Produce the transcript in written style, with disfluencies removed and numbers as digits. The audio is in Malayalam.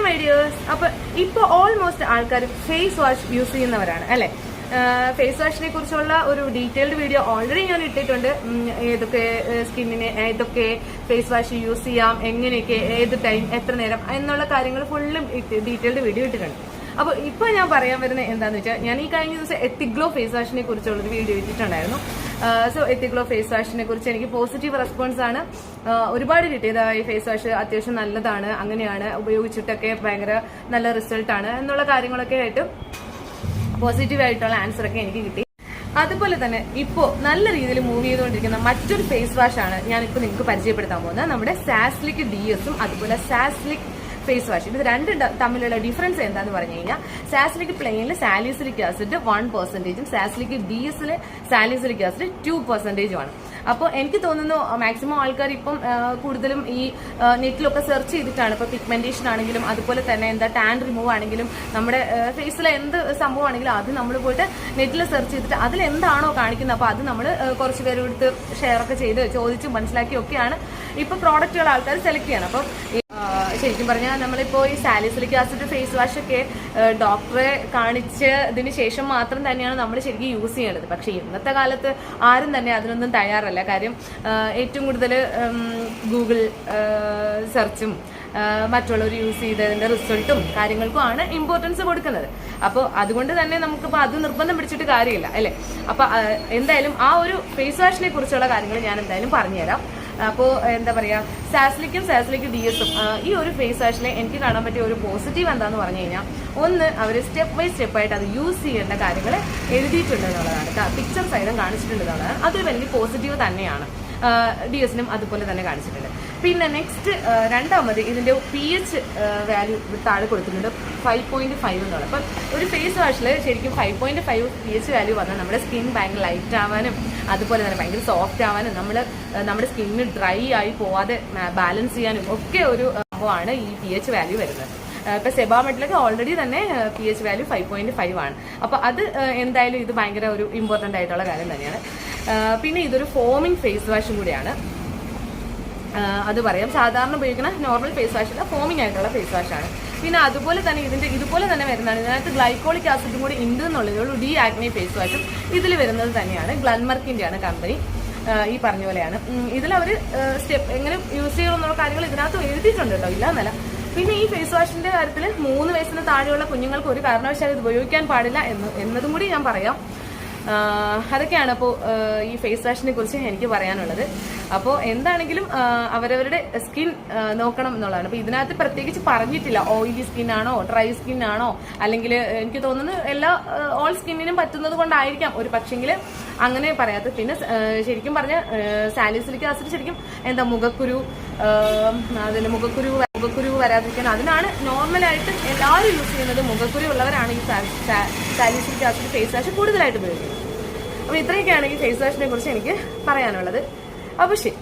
My dears. അപ്പൊ ഇപ്പൊ ഓൾമോസ്റ്റ് ആൾക്കാർ ഫേസ് വാഷ് യൂസ് ചെയ്യുന്നവരാണ് അല്ലെ. ഫേസ് വാഷിനെ കുറിച്ചുള്ള ഒരു ഡീറ്റെയിൽഡ് വീഡിയോ ഓൾറെഡി ഞാൻ ഇട്ടിട്ടുണ്ട്. ഏതൊക്കെ സ്കിന്നിന് ഏതൊക്കെ ഫേസ് വാഷ് യൂസ് ചെയ്യാം, എങ്ങനെയൊക്കെ, ഏത് ടൈം, എത്ര നേരം എന്നുള്ള കാര്യങ്ങൾ ഫുള്ളും ഡീറ്റെയിൽഡ് വീഡിയോ ഇട്ടിട്ടുണ്ട്. അപ്പൊ ഇപ്പൊ ഞാൻ പറയാൻ വരുന്നത് എന്താന്ന് വെച്ചാൽ, ഞാൻ ഈ കഴിഞ്ഞ ദിവസം എത്തിഗ്ലോ ഫേസ് വാഷിനെ കുറിച്ചുള്ളൊരു വീഡിയോ ഇട്ടിട്ടുണ്ടായിരുന്നു. സോ എത്തിഗ്ലോ ഫേസ് വാഷിനെ കുറിച്ച് എനിക്ക് പോസിറ്റീവ് റെസ്പോൺസ് ആണ് ഒരുപാട് കിട്ടിയത്. ഈ ഫേസ് വാഷ് അത്യാവശ്യം നല്ലതാണ്, അങ്ങനെയാണ്, ഉപയോഗിച്ചിട്ടൊക്കെ ഭയങ്കര നല്ല റിസൾട്ട് ആണ് എന്നുള്ള കാര്യങ്ങളൊക്കെ ആയിട്ട് പോസിറ്റീവ് ആയിട്ടുള്ള ആൻസർ ഒക്കെ എനിക്ക് കിട്ടി. അതുപോലെ തന്നെ ഇപ്പോ നല്ല രീതിയിൽ മൂവ് ചെയ്തുകൊണ്ടിരിക്കുന്ന മറ്റൊരു ഫേസ് വാഷ് ആണ് ഞാനിപ്പോ നിങ്ങൾക്ക് പരിചയപ്പെടുത്താൻ പോകുന്നത്. നമ്മുടെ സാസ്ലിക് DS-ഉം അതുപോലെ സാസ്ലിക് ഫേസ് വാഷ്. ഇത് രണ്ടും തമ്മിലുള്ള ഡിഫറൻസ് എന്താന്ന് പറഞ്ഞു കഴിഞ്ഞാൽ, സാസ്ലിക് പ്ലെയിനിൽ സാലിസിലിക് ആസിഡ് 1%, സാസ്ലിക് DS-ല് സാലിസിലിക് ആസിഡ് 2% ആണ്. അപ്പോൾ എനിക്ക് തോന്നുന്നു മാക്സിമം ആൾക്കാർ ഇപ്പം കൂടുതലും ഈ നെറ്റിലൊക്കെ സെർച്ച് ചെയ്തിട്ടാണ് ഇപ്പൊ പിഗ്മെന്റേഷൻ ആണെങ്കിലും അതുപോലെ തന്നെ എന്താ ടാൻ റിമൂവ് ആണെങ്കിലും നമ്മുടെ ഫേസിലെ എന്ത് സംഭവമാണെങ്കിലും അത് നമ്മൾ പോയിട്ട് നെറ്റിൽ സെർച്ച് ചെയ്തിട്ട് അതിൽ എന്താണോ കാണിക്കുന്നത് അപ്പൊ അത് നമ്മൾ കുറച്ച് പേരെടുത്ത് ഷെയർ ഒക്കെ ചെയ്ത് ചോദിച്ചും മനസ്സിലാക്കിയൊക്കെയാണ് ഇപ്പൊ പ്രോഡക്റ്റുകൾ ആൾക്കാർ സെലക്ട് ചെയ്യണം. അപ്പം ശരിക്കും പറഞ്ഞാൽ നമ്മളിപ്പോ ഈ സാലിസിലിക് ആസിഡ് ഫേസ് വാഷ് ഒക്കെ ഡോക്ടറെ കാണിച്ചതിന് ശേഷം മാത്രം തന്നെയാണ് നമ്മൾ ശരിക്കും യൂസ് ചെയ്യേണ്ടത്. പക്ഷെ ഇന്നത്തെ കാലത്ത് ആരും തന്നെ അതിനൊന്നും തയ്യാറല്ല. കാര്യം ഏറ്റവും കൂടുതൽ ഗൂഗിൾ സെർച്ചും മറ്റുള്ളവർ യൂസ് ചെയ്തതിന്റെ റിസൾട്ടും കാര്യങ്ങൾക്കും ആണ് ഇമ്പോർട്ടൻസ് കൊടുക്കുന്നത്. അപ്പോൾ അതുകൊണ്ട് തന്നെ നമുക്കിപ്പോൾ അത് നിർബന്ധം പിടിച്ചിട്ട് കാര്യമില്ല അല്ലെ. അപ്പൊ എന്തായാലും ആ ഒരു ഫേസ് വാഷിനെ കുറിച്ചുള്ള കാര്യങ്ങൾ ഞാൻ എന്തായാലും പറഞ്ഞുതരാം. അപ്പോൾ എന്താ പറയാ, സാസ്ലിക്കും DS-ഉം ഈ ഒരു ഫേസ് വാഷിലെ എനിക്ക് കാണാൻ പറ്റിയ ഒരു പോസിറ്റീവ് എന്താന്ന് പറഞ്ഞു കഴിഞ്ഞാൽ, ഒന്ന് അവർ സ്റ്റെപ്പ് ബൈ സ്റ്റെപ്പ് ആയിട്ട് അത് യൂസ് ചെയ്യേണ്ട കാര്യങ്ങൾ എഴുതിയിട്ടുണ്ട് എന്നുള്ളതാണ്, പിക്ചർ സൈഡും കാണിച്ചിട്ടുണ്ട് എന്നുള്ളതാണ്. അതൊരു വലിയ പോസിറ്റീവ് തന്നെയാണ്. DS-നും അതുപോലെ തന്നെ കാണിച്ചിട്ടുണ്ട്. പിന്നെ നെക്സ്റ്റ് രണ്ടാമത് ഇതിന്റെ pH വാല്യൂ താഴെ കൊടുത്തിട്ടുണ്ട് 5.5 എന്നുള്ളത്. അപ്പം ഒരു ഫേസ് വാഷിൽ ശരിക്കും 5.5 pH വാല്യൂ വന്നാൽ നമ്മുടെ സ്കിൻ ഭയങ്കര ലൈറ്റ് ആവാനും അതുപോലെ തന്നെ ഭയങ്കര സോഫ്റ്റ് ആവാനും നമ്മുടെ സ്കിന്നിന് ഡ്രൈ ആയി പോവാതെ ബാലൻസ് ചെയ്യാനും ഒക്കെ ഒരു സംഭവമാണ് ഈ pH വാല്യൂ വരുന്നത്. ഇപ്പൊ സെബാമെഡിലൊക്കെ ഓൾറെഡി തന്നെ pH വാല്യൂ 5.5 ആണ്. അപ്പൊ അത് എന്തായാലും ഇത് ഭയങ്കര ഒരു ഇമ്പോർട്ടന്റ് ആയിട്ടുള്ള കാര്യം തന്നെയാണ്. പിന്നെ ഇതൊരു ഫോമിംഗ് ഫേസ് വാഷും കൂടിയാണ്. അത് പറയാം, സാധാരണ ഉപയോഗിക്കുന്ന നോർമൽ ഫേസ് വാഷ് അല്ല, ഫോമിംഗ് ആയിട്ടുള്ള ഫേസ് വാഷാണ്. പിന്നെ അതുപോലെ തന്നെ ഇതുപോലെ തന്നെ വരുന്നതാണ്, ഇതിനകത്ത് ഗ്ലൈക്കോളിക് ആസിഡും കൂടി ഉണ്ട് എന്നുള്ളതേ ഡി ആക്നെ ഫേസ് വാഷും ഇതിൽ വരുന്നത് തന്നെയാണ്. ഗ്ലൻമർക്കിന്റെ ആണ് കമ്പനി. ഈ പറഞ്ഞ പോലെയാണ് ഇതിലവർ സ്റ്റെപ്പ് എങ്ങനെ യൂസ് ചെയ്യണമെന്നുള്ള കാര്യങ്ങൾ ഇതിനകത്ത് എഴുതിയിട്ടുണ്ട് കേട്ടോ, ഇല്ല എന്നല്ല. പിന്നെ ഈ ഫേസ് വാഷിന്റെ കാര്യത്തിൽ 3 വയസ്സിന് താഴെയുള്ള കുഞ്ഞുങ്ങൾക്ക് ഒരു കാരണവശാലും ഇത് ഉപയോഗിക്കാൻ പാടില്ല എന്നതും കൂടി ഞാൻ പറയാം. അതൊക്കെയാണ് അപ്പോൾ ഈ ഫേസ് വാഷിനെ കുറിച്ച് എനിക്ക് പറയാനുള്ളത്. അപ്പോൾ എന്താണെങ്കിലും അവരവരുടെ സ്കിൻ നോക്കണം എന്നുള്ളതാണ്. അപ്പൊ ഇതിനകത്ത് പ്രത്യേകിച്ച് പറഞ്ഞിട്ടില്ല ഓയിലി സ്കിൻ ആണോ ഡ്രൈ സ്കിൻ ആണോ, അല്ലെങ്കിൽ എനിക്ക് തോന്നുന്നു എല്ലാ ഓൾ സ്കിന്നിനും പറ്റുന്നത് കൊണ്ടായിരിക്കാം ഒരു പക്ഷെങ്കിൽ അങ്ങനെ പറയാത്തത്. പിന്നെ ശരിക്കും പറഞ്ഞ സാലിസിലിക് ആസിഡ് ശരിക്കും എന്താ മുഖക്കുരു വരാതിരിക്കാൻ അതിനാണ് നോർമലായിട്ട് എല്ലാവരും യൂസ് ചെയ്യുന്നത്. മുഖക്കുരു ഉള്ളവരാണ് ഈ സാലിസിലിക് ആസിഡ് ഫേസ് വാഷ് കൂടുതലായിട്ട് ഉപയോഗിക്കുന്നത്. അപ്പൊ ഇത്രയൊക്കെയാണ് ഈ ഫേസ് വാഷിനെ കുറിച്ച് എനിക്ക് പറയാനുള്ളത്. അപ്പൊ ശരി.